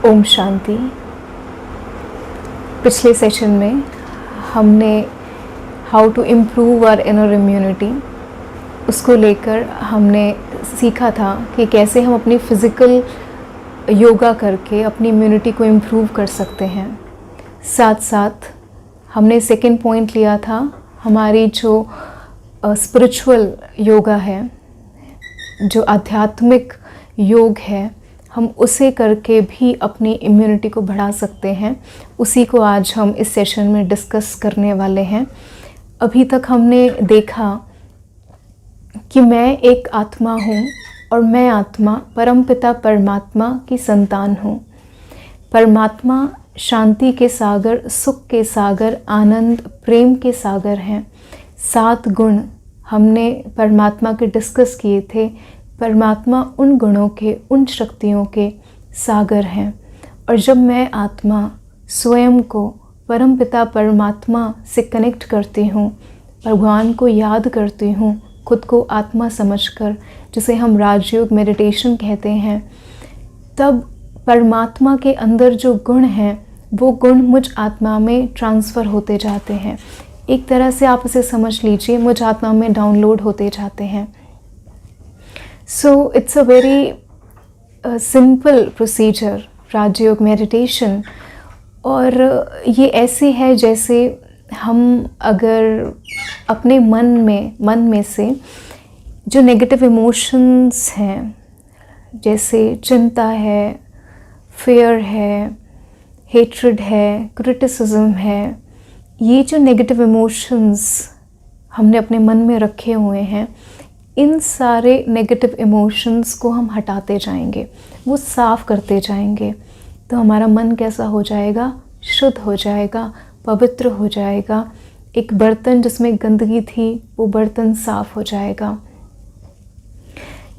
ओम शांति। पिछले सेशन में हमने how to improve our inner immunity उसको लेकर हमने सीखा था कि कैसे हम अपनी फ़िज़िकल योगा करके अपनी इम्यूनिटी को इम्प्रूव कर सकते हैं। साथ साथ हमने सेकंड पॉइंट लिया था हमारी जो स्पिरिचुअल योगा है, जो आध्यात्मिक योग है, हम उसे करके भी अपनी इम्यूनिटी को बढ़ा सकते हैं। उसी को आज हम इस सेशन में डिस्कस करने वाले हैं। अभी तक हमने देखा कि मैं एक आत्मा हूँ और मैं आत्मा परमपिता परमात्मा की संतान हूँ। परमात्मा शांति के सागर, सुख के सागर, आनंद, प्रेम के सागर हैं। 7 गुण हमने परमात्मा के डिस्कस किए थे। परमात्मा उन गुणों के, उन शक्तियों के सागर हैं। और जब मैं आत्मा स्वयं को परमपिता परमात्मा से कनेक्ट करती हूँ, भगवान को याद करती हूँ, खुद को आत्मा समझकर, जिसे हम राजयोग मेडिटेशन कहते हैं, तब परमात्मा के अंदर जो गुण हैं वो गुण मुझ आत्मा में ट्रांसफ़र होते जाते हैं। एक तरह से आप इसे समझ लीजिए, मुझ आत्मा में डाउनलोड होते जाते हैं। So it's a very simple procedure, Rajyoga meditation. और ये ऐसे है जैसे हम अगर अपने मन में से जो नेगेटिव इमोशंस हैं, जैसे चिंता है, फियर है, हेट्रेड है, क्रिटिसिज्म है, ये जो नेगेटिव इमोशंस हमने अपने मन में रखे हुए हैं, इन सारे नेगेटिव इमोशंस को हम हटाते जाएंगे, वो साफ़ करते जाएंगे, तो हमारा मन कैसा हो जाएगा? शुद्ध हो जाएगा, पवित्र हो जाएगा। एक बर्तन जिसमें गंदगी थी, वो बर्तन साफ़ हो जाएगा।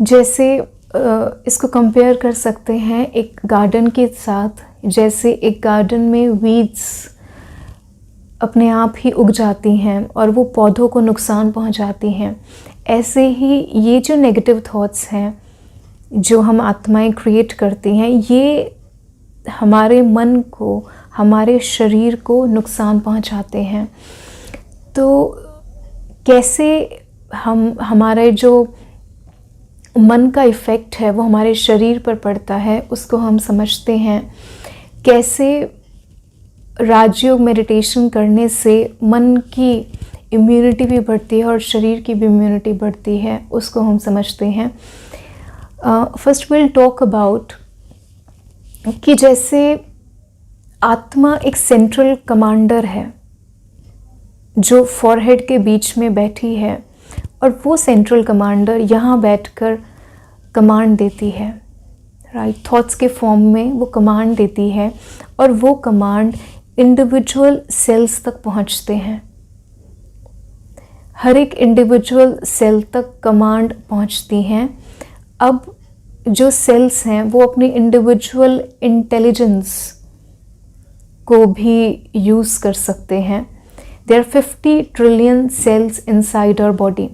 जैसे इसको कंपेयर कर सकते हैं एक गार्डन के साथ। जैसे एक गार्डन में वीड्स अपने आप ही उग जाती हैं और वो पौधों को नुकसान पहुंचाती हैं, ऐसे ही ये जो नेगेटिव थॉट्स हैं जो हम आत्माएं क्रिएट करती हैं, ये हमारे मन को, हमारे शरीर को नुकसान पहुंचाते हैं। तो कैसे हमारे जो मन का इफ़ेक्ट है वो हमारे शरीर पर पड़ता है, उसको हम समझते हैं। कैसे राजयोग मेडिटेशन करने से मन की इम्यूनिटी भी बढ़ती है और शरीर की भी इम्यूनिटी बढ़ती है, उसको हम समझते हैं। फर्स्ट विल टॉक अबाउट कि जैसे आत्मा एक सेंट्रल कमांडर है जो फॉरहेड के बीच में बैठी है, और वो सेंट्रल कमांडर यहाँ बैठकर कमांड देती है, राइट? थॉट्स के फॉर्म में वो कमांड देती है, और वो कमांड इंडिविजुअल सेल्स तक पहुँचते हैं। हर एक इंडिविजुअल सेल तक कमांड पहुंचती हैं। अब जो सेल्स हैं वो अपनी इंडिविजुअल इंटेलिजेंस को भी यूज़ कर सकते हैं। There 50 trillion cells inside our body.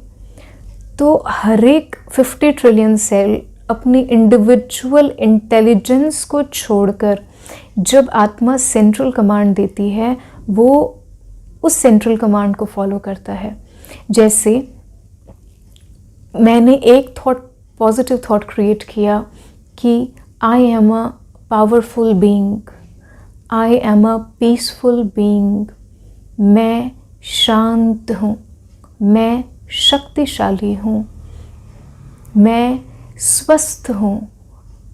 तो हर एक 50 ट्रिलियन सेल अपनी इंडिविजुअल इंटेलिजेंस को छोड़कर जब आत्मा सेंट्रल कमांड देती है, वो उस सेंट्रल कमांड को फॉलो करता है। जैसे मैंने एक पॉजिटिव थॉट क्रिएट किया कि I am a powerful being, I am a peaceful being, मैं शांत हूँ, मैं शक्तिशाली हूँ, मैं स्वस्थ हूँ,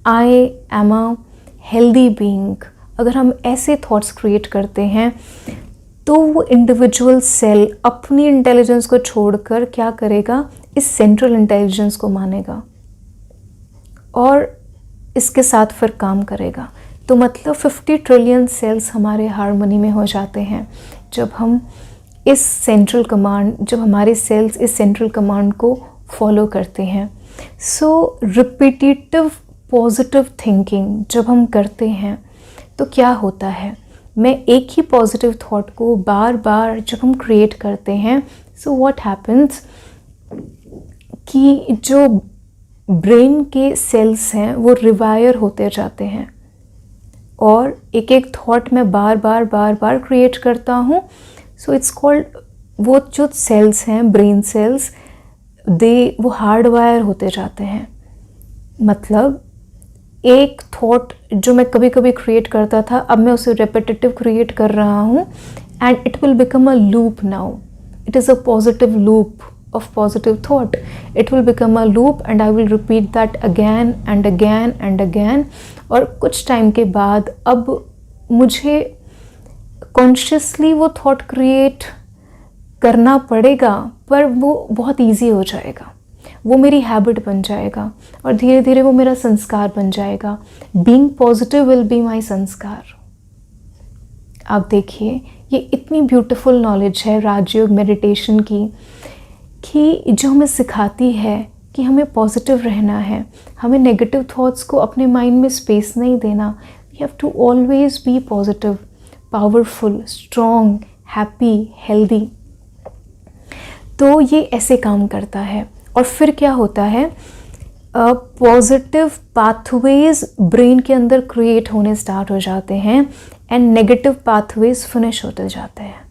I am a healthy being. अगर हम ऐसे थॉट्स क्रिएट करते हैं तो वो इंडिविजुअल सेल अपनी इंटेलिजेंस को छोड़कर क्या करेगा? इस सेंट्रल इंटेलिजेंस को मानेगा और इसके साथ फिर काम करेगा। तो मतलब 50 ट्रिलियन सेल्स हमारे हार्मनी में हो जाते हैं जब हम इस सेंट्रल कमांड, जब हमारे सेल्स इस सेंट्रल कमांड को फॉलो करते हैं। सो रिपीटेटिव पॉजिटिव थिंकिंग जब हम करते हैं तो क्या होता है? मैं एक ही पॉजिटिव थॉट को बार बार जब हम क्रिएट करते हैं, सो व्हाट हैपन्स कि जो ब्रेन के सेल्स हैं वो रिवायर होते जाते हैं, और एक एक थॉट मैं बार बार क्रिएट करता हूँ. सो इट्स कॉल्ड, वो जो सेल्स हैं, ब्रेन सेल्स, वो हार्ड वायर होते जाते हैं. मतलब एक थॉट जो मैं कभी कभी क्रिएट करता था, अब मैं उसे रेपिटेटिव क्रिएट कर रहा हूँ, and it will become a loop now. It is a positive loop of positive thought. It will become a loop and I will repeat that again and again and again. और कुछ time के बाद अब मुझे consciously वो thought create करना पड़ेगा, पर वो बहुत ईजी हो जाएगा, वो मेरी हैबिट बन जाएगा और धीरे धीरे वो मेरा संस्कार बन जाएगा. Being positive will be my संस्कार. आप देखिए, ये इतनी ब्यूटीफुल नॉलेज है राजयोग मेडिटेशन की, कि जो हमें सिखाती है कि हमें पॉजिटिव रहना है, हमें नेगेटिव थॉट्स को अपने माइंड में स्पेस नहीं देना. We have to always be positive, powerful, strong, happy, healthy. तो ये ऐसे काम करता है. और फिर क्या होता है, पॉजिटिव पाथवेज ब्रेन के अंदर क्रिएट होने स्टार्ट हो जाते हैं एंड नेगेटिव पाथवेज फिनिश होते जाते हैं.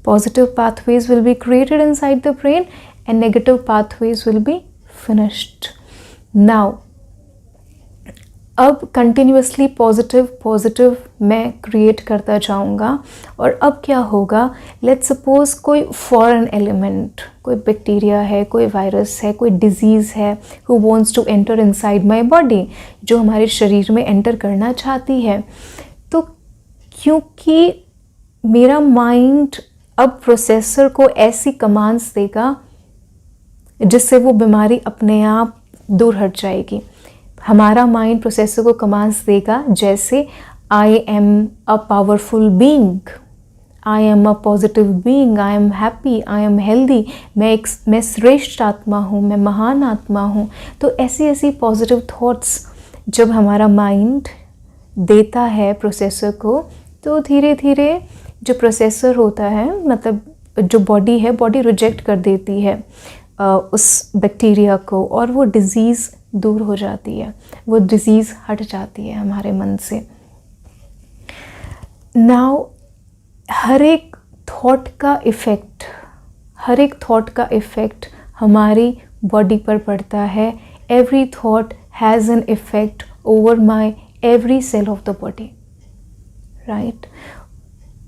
Positive pathways will be created inside the brain and negative pathways will be finished. Now, अब continuously positive मैं create करता जाऊँगा. और अब क्या होगा, let's suppose कोई foreign element, कोई बैक्टीरिया है, कोई वायरस है, कोई डिजीज़ है, who wants to enter inside my body, जो हमारे शरीर में एंटर करना चाहती है. तो क्योंकि मेरा माइंड अब प्रोसेसर को ऐसी कमांड्स देगा जिससे वो बीमारी अपने आप दूर हट जाएगी. हमारा माइंड प्रोसेसर को कमांड्स देगा जैसे I am a powerful being, I am a positive being, I am happy, I am healthy, मैं श्रेष्ठ आत्मा हूँ, मैं महान आत्मा हूँ. तो ऐसी पॉजिटिव थॉट्स जब हमारा माइंड देता है प्रोसेसर को, तो धीरे धीरे जो प्रोसेसर होता है, मतलब जो बॉडी है, बॉडी रिजेक्ट कर देती है उस बैक्टीरिया को और वो डिज़ीज़ दूर हो जाती है, वो डिज़ीज़ हट जाती है हमारे मन से. नाउ हर एक थॉट का इफ़ेक्ट हमारी बॉडी पर पड़ता है. Every thought has an effect over my every cell of the body, right.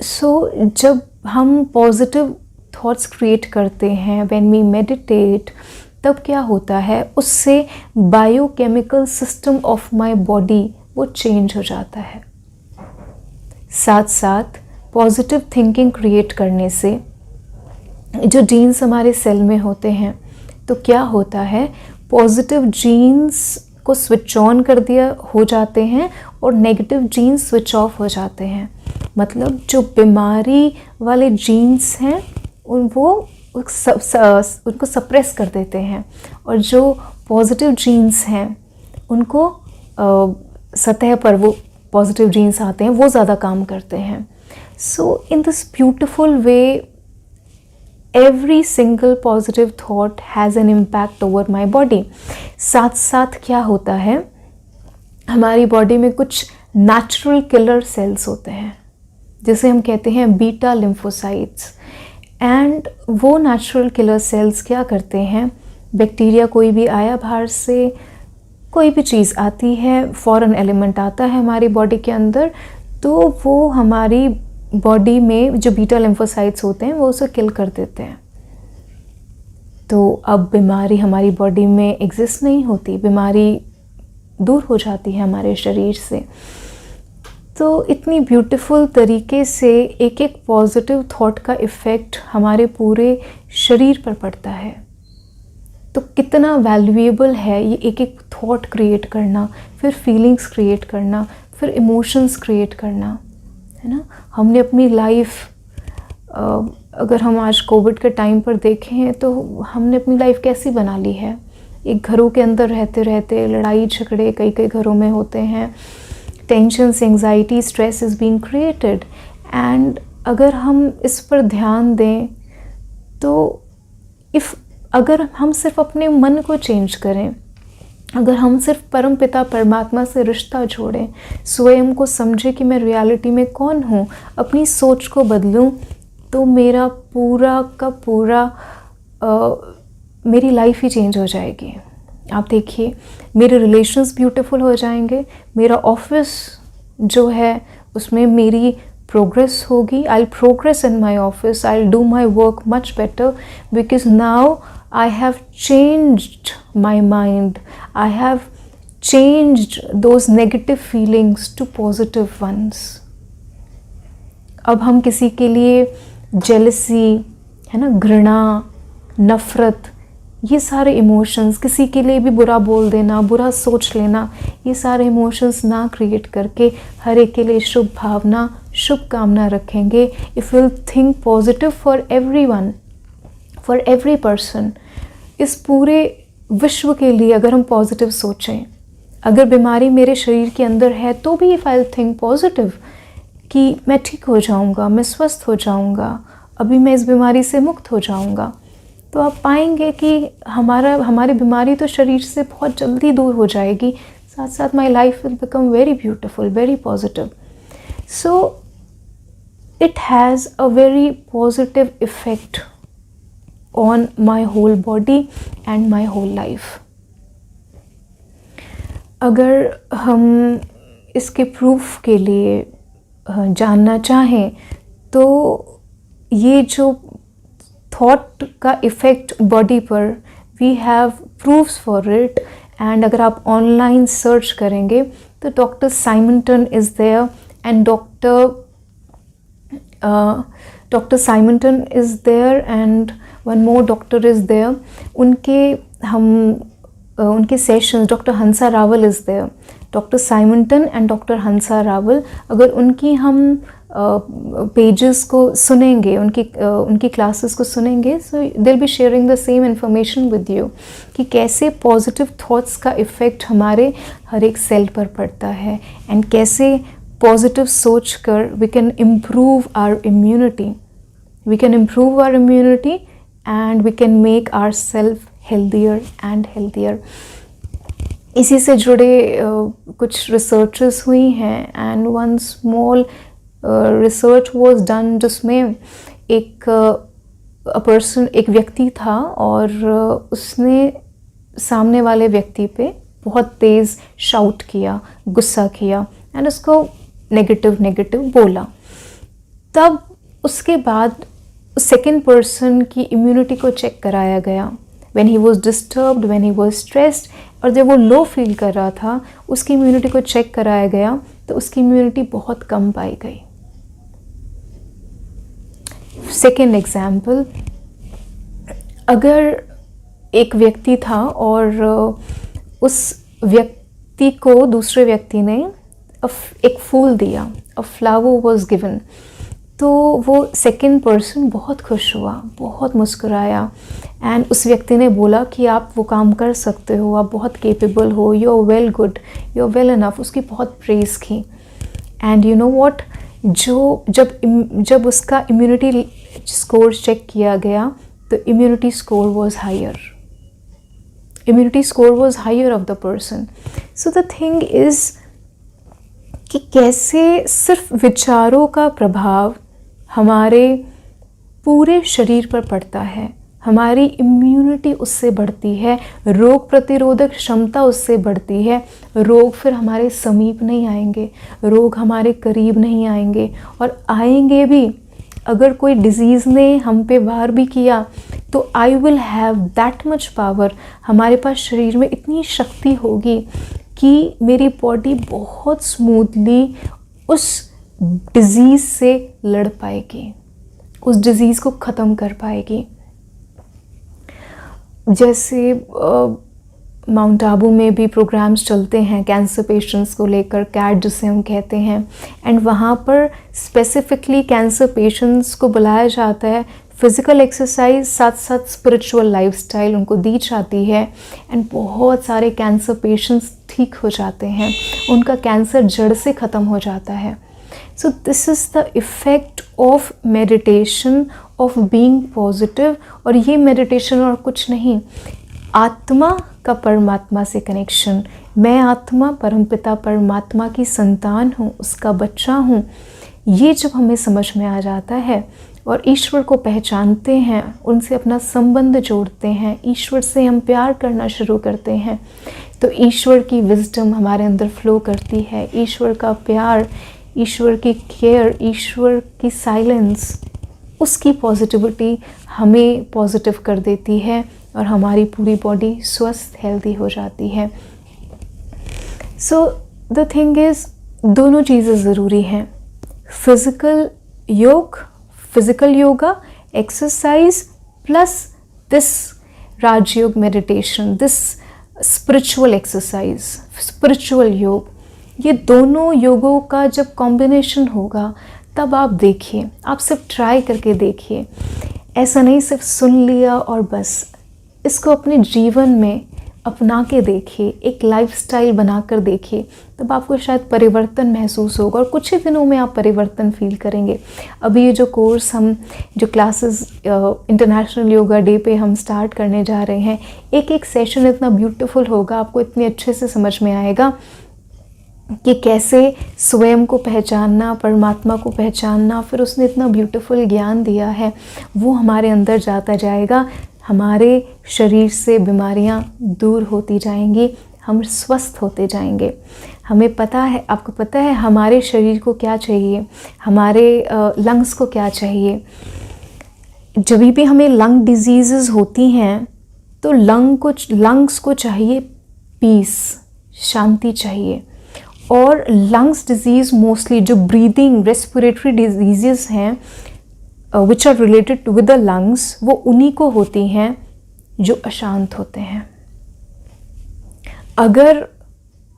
So जब हम पॉजिटिव थॉट्स क्रिएट करते हैं, व्हेन वी मेडिटेट, तब क्या होता है, उससे biochemical system of my body वो चेंज हो जाता है. साथ साथ पॉजिटिव थिंकिंग क्रिएट करने से जो जीन्स हमारे सेल में होते हैं, तो क्या होता है, पॉजिटिव जीन्स को स्विच ऑन कर दिया हो जाते हैं और नेगेटिव जीन्स स्विच ऑफ हो जाते हैं. मतलब जो बीमारी वाले जीन्स हैं उनको सप्रेस कर देते हैं, और जो पॉजिटिव जीन्स हैं उनको सतह पर वो पॉजिटिव जीन्स आते हैं, वो ज़्यादा काम करते हैं. So in this beautiful way every single positive thought has an impact over my body. साथ साथ क्या होता है, हमारी बॉडी में कुछ नेचुरल किलर सेल्स होते हैं जिसे हम कहते हैं बीटा लिम्फोसाइट्स. एंड वो नेचुरल किलर सेल्स क्या करते हैं, बैक्टीरिया कोई भी आया बाहर से, कोई भी चीज़ आती है, फॉरेन एलिमेंट आता है हमारी बॉडी के अंदर, तो वो हमारी बॉडी में जो बीटा लिम्फोसाइट्स होते हैं वो उसे किल कर देते हैं. तो अब बीमारी हमारी बॉडी में एग्जिस्ट नहीं होती, बीमारी दूर हो जाती है हमारे शरीर से. तो इतनी ब्यूटीफुल तरीके से एक एक पॉजिटिव थॉट का इफ़ेक्ट हमारे पूरे शरीर पर पड़ता है. तो कितना वैल्यूएबल है ये एक एक थॉट क्रिएट करना, फिर फीलिंग्स क्रिएट करना, फिर इमोशंस क्रिएट करना, है ना. हमने अपनी लाइफ, अगर हम आज कोविड के टाइम पर देखें तो हमने अपनी लाइफ कैसी बना ली है. एक घरों के अंदर रहते रहते लड़ाई झगड़े कई कई घरों में होते हैं, tensions, anxiety, stress is being created. And अगर हम इस पर ध्यान दें तो अगर हम सिर्फ अपने मन को चेंज करें, अगर हम सिर्फ परम पिता परमात्मा से रिश्ता जोड़ें, स्वयं को समझें कि मैं रियलिटी में कौन हूँ, अपनी सोच को बदलूँ, तो मेरा पूरा का पूरा मेरी लाइफ ही चेंज हो जाएगी। आप देखिए, मेरे रिलेशंस ब्यूटीफुल हो जाएंगे, मेरा ऑफिस जो है उसमें मेरी प्रोग्रेस होगी। I will progress in my office, I will do my work much better, because now I have changed my mind. I have changed those negative feelings to positive ones. अब हम किसी के लिए जेलसी, है ना, घृणा, नफ़रत, ये सारे इमोशंस, किसी के लिए भी बुरा बोल देना, बुरा सोच लेना, ये सारे इमोशंस ना क्रिएट करके हर एक के लिए शुभ भावना, शुभ कामना रखेंगे। If will think positive for everyone, for every person, इस पूरे विश्व के लिए अगर हम पॉजिटिव सोचें, अगर बीमारी मेरे शरीर के अंदर है तो भी इफ़ आई थिंक पॉजिटिव कि मैं ठीक हो जाऊंगा, मैं स्वस्थ हो जाऊंगा, अभी मैं इस बीमारी से मुक्त हो जाऊंगा, तो आप पाएंगे कि हमारी बीमारी तो शरीर से बहुत जल्दी दूर हो जाएगी, साथ साथ my life will become very beautiful, very positive. So it has a very positive effect on my whole body and my whole life. अगर हम इसके प्रूफ के लिए जानना चाहें तो ये जो थॉट का इफ़ेक्ट बॉडी पर, we have proofs for it. And अगर आप ऑनलाइन सर्च करेंगे तो doctor Simonton is there and doctor Simonton is there and one more doctor is there. उनके sessions, doctor Hansa Rawal is there, doctor Simonton and doctor Hansa Rawal. अगर उनकी हम pages को सुनेंगे, उनकी क्लासेस को सुनेंगे, so they will be sharing the same information with you कि कैसे पॉजिटिव थॉट्स का इफ़ेक्ट हमारे हर एक सेल पर पड़ता है एंड कैसे पॉजिटिव सोच कर we can improve our immunity, and we can make ourselves healthier and healthier. इसी से जुड़े कुछ रिसर्चेस हुई हैं and one small research was done जिसमें एक व्यक्ति था और उसने सामने वाले व्यक्ति पे बहुत तेज़ शाउट किया, गुस्सा किया एंड उसको नेगेटिव बोला। तब उसके बाद सेकेंड पर्सन की इम्यूनिटी को चेक कराया गया when he was disturbed, when he was stressed, और जब वो लो फील कर रहा था उसकी इम्यूनिटी को चेक कराया गया तो उसकी इम्यूनिटी बहुत कम पाई गई। सेकेंड एग्जाम्पल, अगर एक व्यक्ति था और उस व्यक्ति को दूसरे व्यक्ति ने एक फूल दिया, अ फ्लावर वाज गिवन, तो वो सेकेंड पर्सन बहुत खुश हुआ, बहुत मुस्कुराया एंड उस व्यक्ति ने बोला कि आप वो काम कर सकते हो, आप बहुत केपेबल हो, you are well good, you are well enough, उसकी बहुत प्रेज़ की। एंड यू नो व्हाट, जब उसका इम्यूनिटी स्कोर चेक किया गया तो immunity score was higher of the person. So the thing is कि कैसे सिर्फ विचारों का प्रभाव हमारे पूरे शरीर पर पड़ता है, हमारी इम्यूनिटी उससे बढ़ती है, रोग प्रतिरोधक क्षमता उससे बढ़ती है, रोग फिर हमारे समीप नहीं आएंगे, रोग हमारे करीब नहीं आएंगे, और आएंगे भी अगर कोई डिज़ीज़ ने हम पे वार भी किया तो I will have that much power, हमारे पास शरीर में इतनी शक्ति होगी कि मेरी बॉडी बहुत स्मूथली उस डिज़ीज़ से लड़ पाएगी, उस डिज़ीज़ को ख़त्म कर पाएगी। जैसे माउंट आबू में भी प्रोग्राम्स चलते हैं कैंसर पेशेंट्स को लेकर, कैट जिसे हम कहते हैं, एंड वहाँ पर स्पेसिफिकली कैंसर पेशेंट्स को बुलाया जाता है, फिज़िकल एक्सरसाइज साथ साथ स्पिरिचुअल लाइफस्टाइल उनको दी जाती है एंड बहुत सारे कैंसर पेशेंट्स ठीक हो जाते हैं, उनका कैंसर जड़ से ख़त्म हो जाता है। So this is the effect of meditation, of being positive. और ये मेडिटेशन और कुछ नहीं, आत्मा का परमात्मा से कनेक्शन, मैं आत्मा परमपिता परमात्मा की संतान हूँ, उसका बच्चा हूँ, ये जब हमें समझ में आ जाता है और ईश्वर को पहचानते हैं, उनसे अपना संबंध जोड़ते हैं, ईश्वर से हम प्यार करना शुरू करते हैं, तो ईश्वर की विजडम हमारे अंदर फ्लो करती है। ईश्वर का प्यार, ईश्वर की केयर, ईश्वर की साइलेंस, उसकी पॉजिटिविटी हमें पॉजिटिव कर देती है और हमारी पूरी बॉडी स्वस्थ हेल्दी हो जाती है। सो द थिंग इज़, दोनों चीज़ें ज़रूरी हैं। फिज़िकल योग, physical yoga, exercise plus this Rajyoga meditation, this spiritual exercise, spiritual योग, ये दोनों योगों का जब कॉम्बिनेशन होगा तब आप देखिए, आप सिर्फ ट्राई करके देखिए। ऐसा नहीं सिर्फ सुन लिया और बस, इसको अपने जीवन में अपना के देखिए, एक लाइफस्टाइल बनाकर देखिए, तब आपको शायद परिवर्तन महसूस होगा और कुछ ही दिनों में आप परिवर्तन फील करेंगे। अभी ये जो कोर्स हम, जो क्लासेस इंटरनेशनल योगा डे पे हम स्टार्ट करने जा रहे हैं, एक एक सेशन इतना ब्यूटीफुल होगा, आपको इतने अच्छे से समझ में आएगा कि कैसे स्वयं को पहचानना, परमात्मा को पहचानना, फिर उसने इतना ब्यूटीफुल ज्ञान दिया है, वो हमारे अंदर जाता जाएगा, हमारे शरीर से बीमारियां दूर होती जाएंगी, हम स्वस्थ होते जाएंगे। हमें पता है, आपको पता है हमारे शरीर को क्या चाहिए, हमारे लंग्स को क्या चाहिए। जब भी हमें लंग डिजीज़ होती हैं तो लंग्स को चाहिए पीस, शांति चाहिए। और लंग्स डिजीज़ मोस्टली जो ब्रीदिंग रेस्पिरेटरी डिजीज़ हैं which are related with the lungs, वो उन्हीं को होती हैं जो अशांत होते हैं। अगर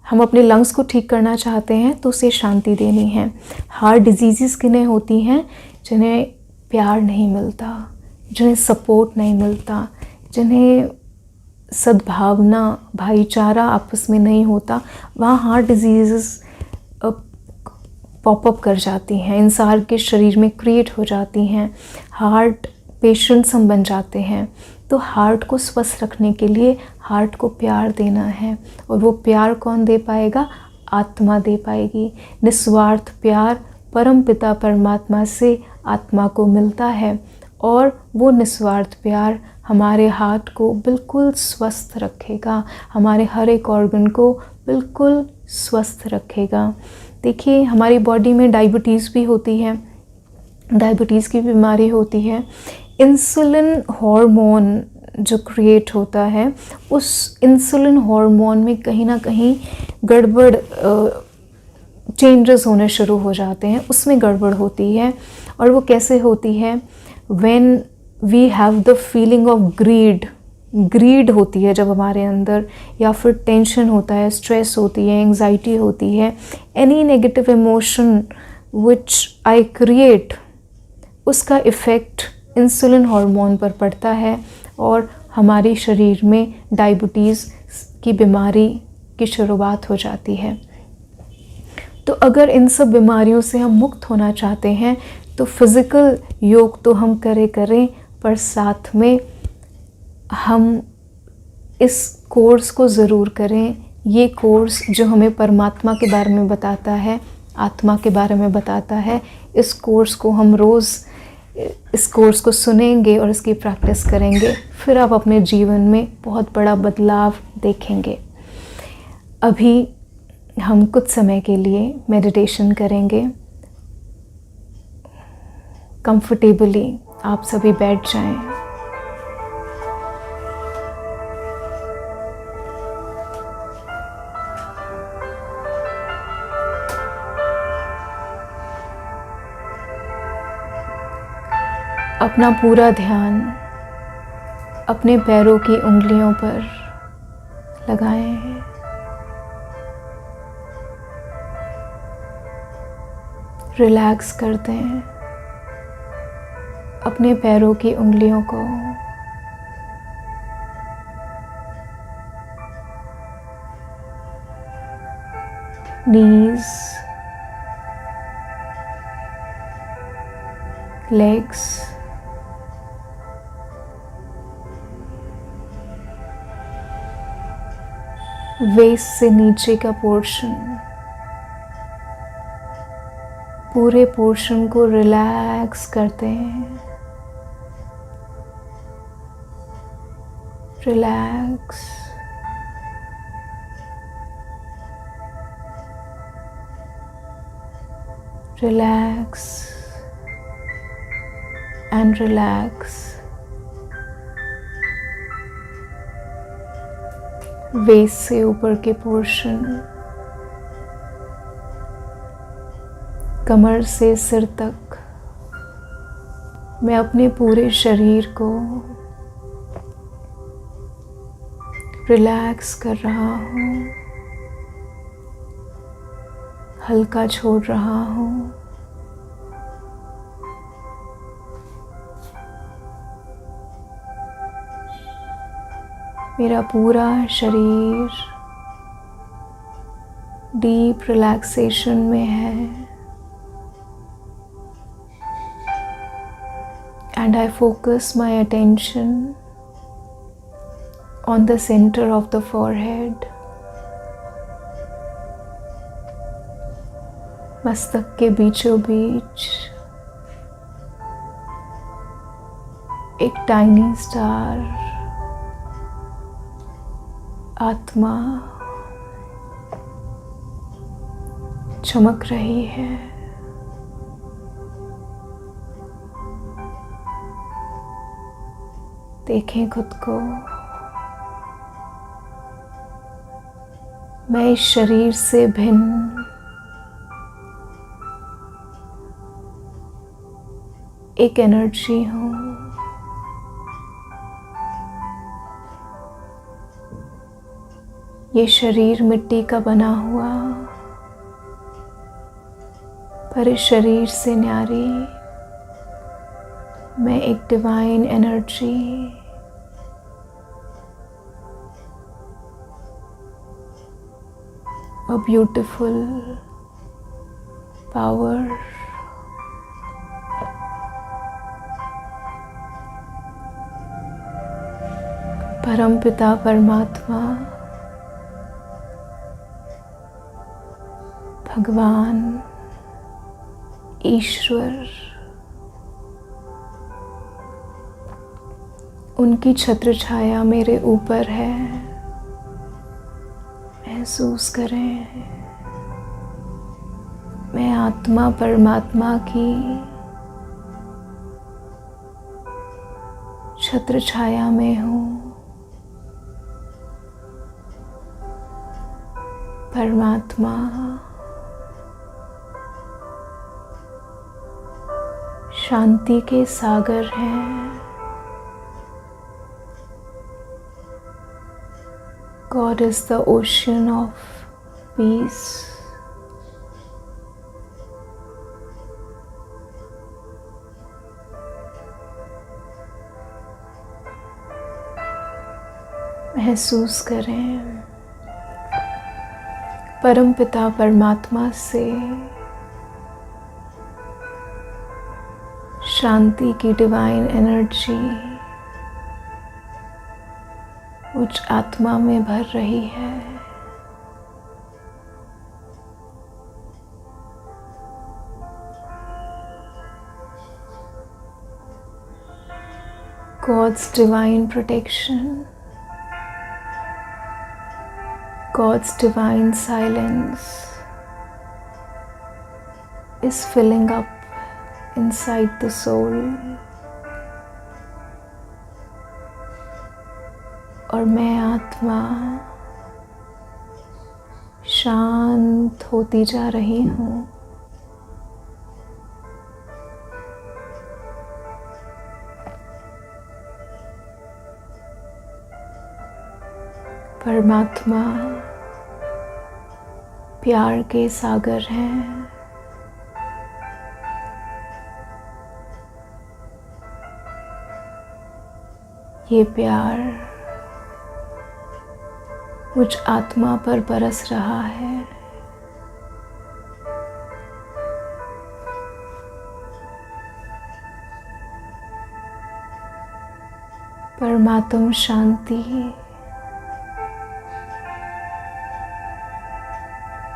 हम अपने लंग्स को ठीक करना चाहते हैं तो उसे शांति देनी है। हार्ट डिजीज़ किन्हें होती हैं? जिन्हें प्यार नहीं मिलता, जिन्हें सपोर्ट नहीं मिलता, जिन्हें सद्भावना, भाईचारा आपस में नहीं होता, वहाँ हार्ट डिजीज़ पॉपअप कर जाती हैं, इंसान के शरीर में क्रिएट हो जाती हैं, हार्ट पेशेंट्स हम बन जाते हैं। तो हार्ट को स्वस्थ रखने के लिए हार्ट को प्यार देना है, और वो प्यार कौन दे पाएगा? आत्मा दे पाएगी। निस्वार्थ प्यार परम पिता परमात्मा से आत्मा को मिलता है, और वो निस्वार्थ प्यार हमारे हार्ट को बिल्कुल स्वस्थ रखेगा, हमारे हर एक ऑर्गन को बिल्कुल स्वस्थ रखेगा। देखिए, हमारी बॉडी में डायबिटीज़ भी होती है, डायबिटीज़ की बीमारी होती है। इंसुलिन हार्मोन जो क्रिएट होता है, उस इंसुलिन हार्मोन में कहीं ना कहीं गड़बड़, चेंजेस होने शुरू हो जाते हैं, उसमें गड़बड़ होती है। और वो कैसे होती है? When we have the feeling of greed होती है जब हमारे अंदर, या फिर टेंशन होता है, स्ट्रेस होती है, एंग्जाइटी होती है, any negative emotion which I create, उसका इफ़ेक्ट इंसुलिन हार्मोन पर पड़ता है और हमारे शरीर में डायबिटीज़ की बीमारी की शुरुआत हो जाती है। तो अगर इन सब बीमारियों से हम मुक्त होना चाहते हैं तो फिज़िकल योग तो हम करें, पर साथ में हम इस कोर्स को ज़रूर करें। ये कोर्स जो हमें परमात्मा के बारे में बताता है, आत्मा के बारे में बताता है, इस कोर्स को हम रोज़ इस कोर्स को सुनेंगे और इसकी प्रैक्टिस करेंगे, फिर आप अपने जीवन में बहुत बड़ा बदलाव देखेंगे। अभी हम कुछ समय के लिए मेडिटेशन करेंगे। कंफर्टेबली आप सभी बैठ जाएं। अपना पूरा ध्यान अपने पैरों की उंगलियों पर लगाएं। रिलैक्स कर दें अपने पैरों की उंगलियों को। नीज, लेग्स, वेस्ट से नीचे का पोर्शन, पूरे पोर्शन को रिलैक्स करते हैं। Relax, relax and relax. Waist से ऊपर के पोर्शन, कमर से सिर तक, मैं अपने पूरे शरीर को रिलैक्स कर रहा हूँ, हल्का छोड़ रहा हूँ। मेरा पूरा शरीर डीप रिलैक्सेशन में है and I focus my attention on the center of the forehead. मस्तक के बीचों बीच एक टाइनी स्टार, आत्मा चमक रही है। देखें खुद को। मैं इस शरीर से भिन्न एक एनर्जी हूँ। ये शरीर मिट्टी का बना हुआ, पर इस शरीर से न्यारी मैं एक divine energy, a beautiful power, परमपिता परमात्मा, भगवान, ईश्वर, उनकी छत्र छाया मेरे ऊपर है। महसूस करें, मैं आत्मा परमात्मा की छत्र छाया में हूँ। परमात्मा शांति के सागर हैं। God is the ocean of peace. महसूस करें, परमपिता परमात्मा से शांति की डिवाइन एनर्जी उच्च आत्मा में भर रही है। God's divine protection, God's divine silence is filling up inside the soul, और मैं आत्मा शांत होती जा रही हूँ। परमात्मा प्यार के सागर हैं। ये प्यार मुझ आत्मा पर बरस रहा है। परमात्म शांति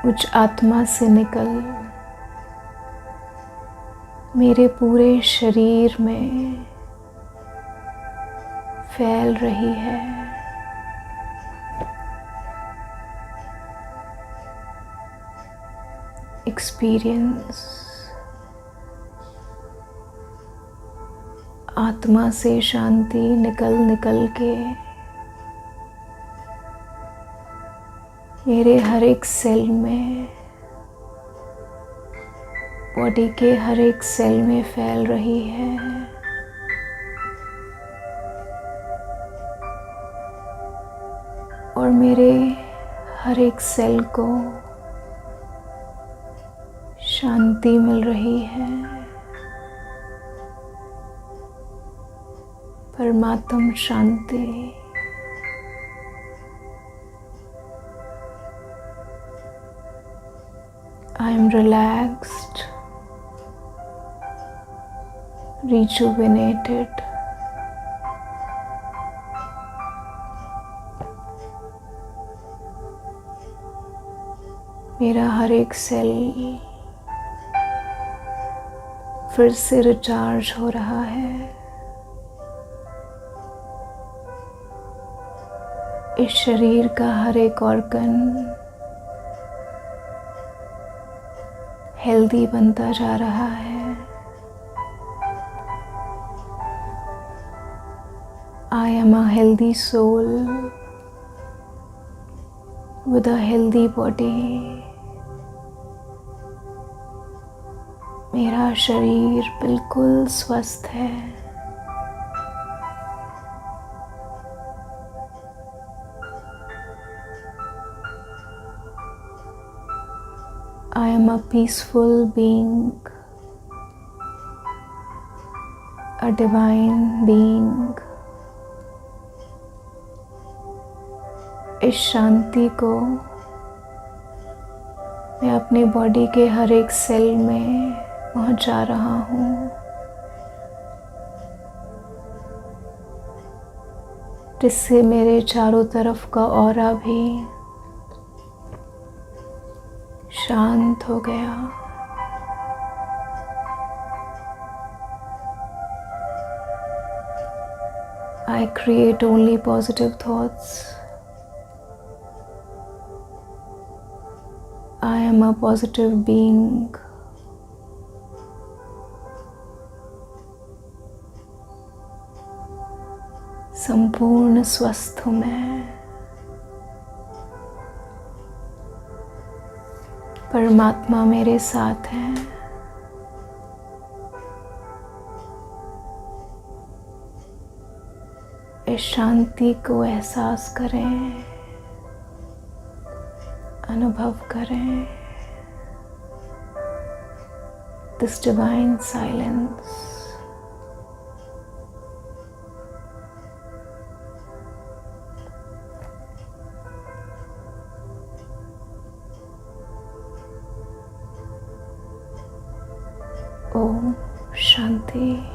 उच्च आत्मा से निकल मेरे पूरे शरीर में फैल रही है। एक्सपीरियंस आत्मा से शांति निकल निकल के मेरे हर एक सेल में, बॉडी के हर एक सेल में फैल रही है। और मेरे हर एक सेल को शांति मिल रही है। परमात्म शांति। I am relaxed, rejuvenated. मेरा हर एक सेल फिर से रिचार्ज हो रहा है। इस शरीर का हर एक ऑर्गन हेल्दी बनता जा रहा है। I am a healthy soul with a healthy body. मेरा शरीर बिल्कुल स्वस्थ है। I am a peaceful being, a divine being. इस शांति को मैं अपनी बॉडी के हर एक सेल में पहुंचा रहा हूँ। जिससे मेरे चारों तरफ का ऑरा भी शांत हो गया। I create only positive thoughts. I am a positive being. संपूर्ण स्वस्थ हूँ मैं। परमात्मा मेरे साथ है। इस शांति को एहसास करें, अनुभव करें। This divine silence. Om Shanti.